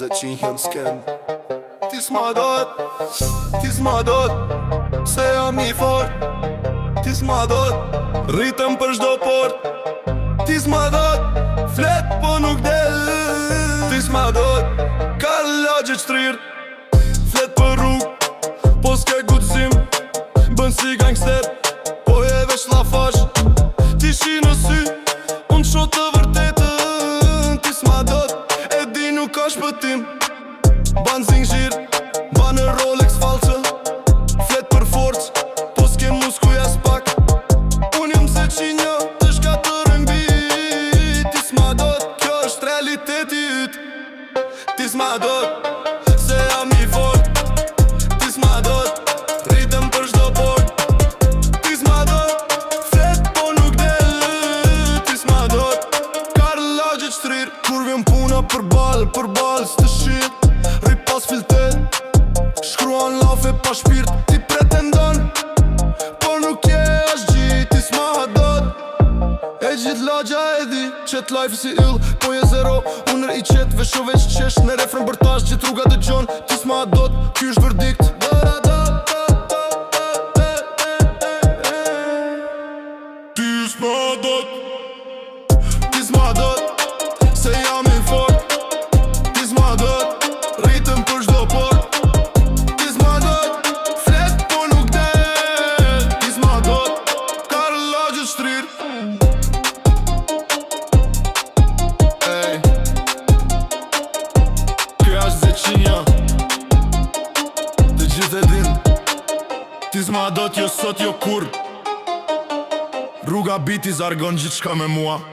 Zë qinj jëm s'kem Ti s'ma dot, ti s'ma dot Se jam i fort Ti s'ma dot, rritëm për shdo port Ti s'ma dot, flet po nuk del Ti s'ma dot, ka lagje qtrir Flet për rrug, po s'ke gudzim Bën si gangster, po je veç la fash Ti shi në sy, unë sho të vërtetën Ti s'ma dot, e di nuk ka shpëtim Ban zingjir, ban në Rolex falcë Flet për forcë, po s'ke muskuj as pak Unë jëm se qinja, të shka të rëngbi Ti s'ma dot, kjo është realiteti yt Ti s'ma dot, se jam i fort Ti s'ma dot, rritëm për shdo port Ti s'ma dot, flet po nuk del Ti s'ma dot, ka lagje qtrir Kur vjen puna për bal s'të shit Rrit pas filtet, shkruan lafe pa shpirt Ti pretendon, por nuk je është gjit Ti s'ma dot, e gjit lagja e di Qet life si ill, po je zero Unër i qet, vesho veç qesh Në refren bërtash, gjit rruga dë gjon Ti s'ma dot, ky është verdikt Ti s'ma dot Ti s'ma dot, se jam i fort Ti s'ma dot, rritëm për shdo port Ti s'ma dot, flet po nuk del Ti s'ma dot, ka lagje shtrir Ej Kjo është zeqinja Të gjithë e din Ti s'ma dot, jo sot, jo kur Rruga biti zargon gjithë shka me mua